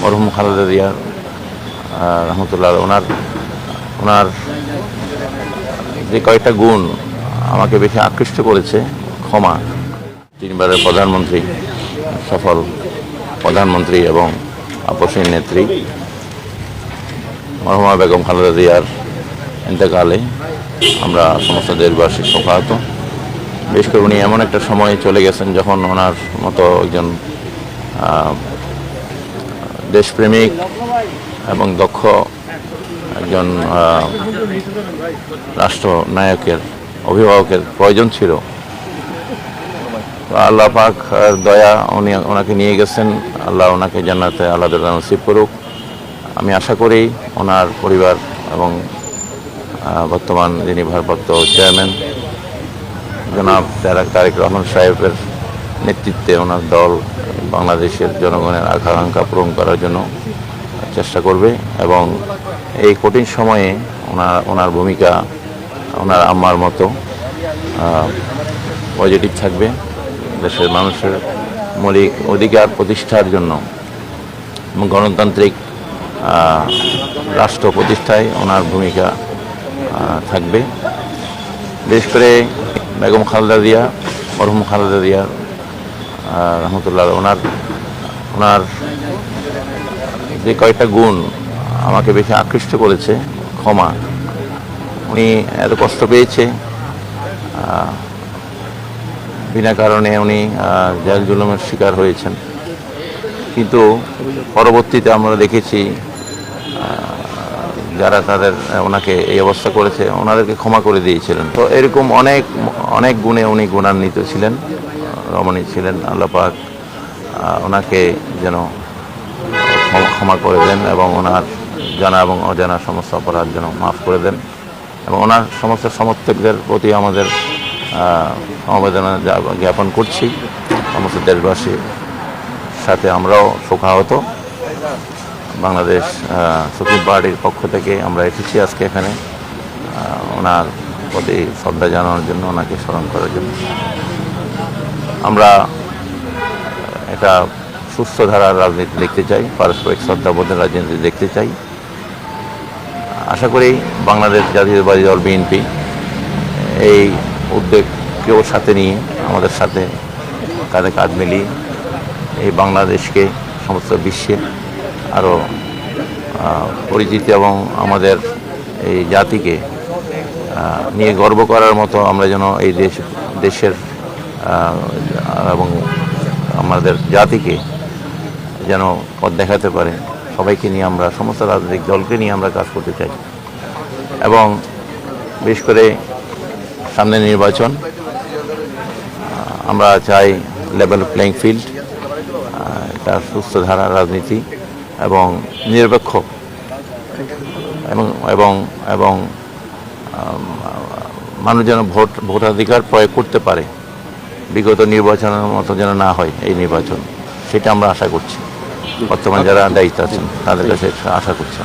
মরহুম খালেদা জিয়া রহমতুল্লাহ ওনার যে কয়েকটা গুণ আমাকে বেশি আকৃষ্ট করেছে। ক্ষমা, 3বারের প্রধানমন্ত্রী, সফল প্রধানমন্ত্রী এবং আপসহীন নেত্রী মরহুমা বেগম খালেদা জিয়ার ইন্তেকালে আমরা সমস্ত দেশবাসী শোকাহত। বিশেষ করে উনি এমন একটা সময়ে চলে গেছেন যখন ওনার মতো একজন দেশপ্রেমিক এবং দক্ষ একজন রাষ্ট্রনায়কের, অভিভাবকের প্রয়োজন ছিল। আল্লাহ পাক দয়া ওনাকে নিয়ে গেছেন। আল্লাহ ওনাকে জান্নাতে আল্লাহ নসিব করুক। আমি আশা করি ওনার পরিবার এবং বর্তমান যিনি ভারপ্রাপ্ত চেয়ারম্যান জনাব তারেক রহমান সাহেবের নেতৃত্বে ওনার দল বাংলাদেশের জনগণের আকাঙ্ক্ষা পূরণ করার জন্য চেষ্টা করবে এবং এই কঠিন সময়ে ওনার ভূমিকা ওনার আম্মার মতো পজিটিভ থাকবে। দেশের মানুষের মৌলিক অধিকার প্রতিষ্ঠার জন্য এবং গণতান্ত্রিক রাষ্ট্র প্রতিষ্ঠায় ওনার ভূমিকা থাকবে। বিশেষ করে বেগম খালেদা জিয়া, মরহুম খালেদা জিয়া রহমতুল্লাহ ওনার যে কয়েকটা গুণ আমাকে বেশি আকৃষ্ট করেছে। ক্ষমা, উনি এত কষ্ট পেয়েছে, বিনা কারণে উনি জেল জুলুমের শিকার হয়েছেন, কিন্তু পরবর্তীতে আমরা দেখেছি যারা ওনাকে এই অবস্থা করেছে ওনাদেরকে ক্ষমা করে দিয়েছিলেন। তো এরকম অনেক গুণে উনি গুণান্বিত ছিলেন, রমণী ছিলেন। আল্লাহ পাক ওনাকে যেন ক্ষমা করে দেন এবং ওনার জানা এবং অজানা সমস্ত অপরাধ যেন মাফ করে দেন এবং ওনার সমস্ত সমর্থকদের প্রতি আমাদের সমবেদনা জ্ঞাপন করছি। সমস্ত দেশবাসীর সাথে আমরাও শোকাহত। বাংলাদেশ সুপ্রিম পার্টির পক্ষ থেকে আমরা এসেছি আজকে এখানে ওনার প্রতি শ্রদ্ধা জানানোর জন্য, ওনাকে স্মরণ করার জন্য। আমরা একটা সুস্থ ধারার রাজনীতি দেখতে চাই, পারস্পরিক শ্রদ্ধাবোধের রাজনীতি দেখতে চাই। আশা করি বাংলাদেশ জাতীয়তাবাদী দল বিএনপি এই উদ্যোগকেও সাথে নিয়ে আমাদের সাথে কাঁধে কাঁধ মিলিয়ে এই বাংলাদেশকে সমস্ত বিশ্বে আরও পরিচিতি এবং আমাদের এই জাতিকে নিয়ে গর্ব করার মতো আমরা যেন এই দেশের এবং আমাদের জাতিকে যেন পথ দেখাতে পারে, সবাইকে নিয়ে আমরা, সমস্ত রাজনৈতিক দলকে নিয়ে আমরা কাজ করতে চাই। এবং বিশেষ করে সামনে নির্বাচন, আমরা চাই লেভেল প্লেইং ফিল্ড, একটা সুস্থ ধারার রাজনীতি এবং নিরপেক্ষ এবং মানুষ যেন ভোটাধিকার প্রয়োগ করতে পারে। বিগত নির্বাচনের মতো যেন না হয় এই নির্বাচন, সেটা আমরা আশা করছি। বর্তমানে যারা দায়িত্ব আছেন তাদের কাছে আশা করছি।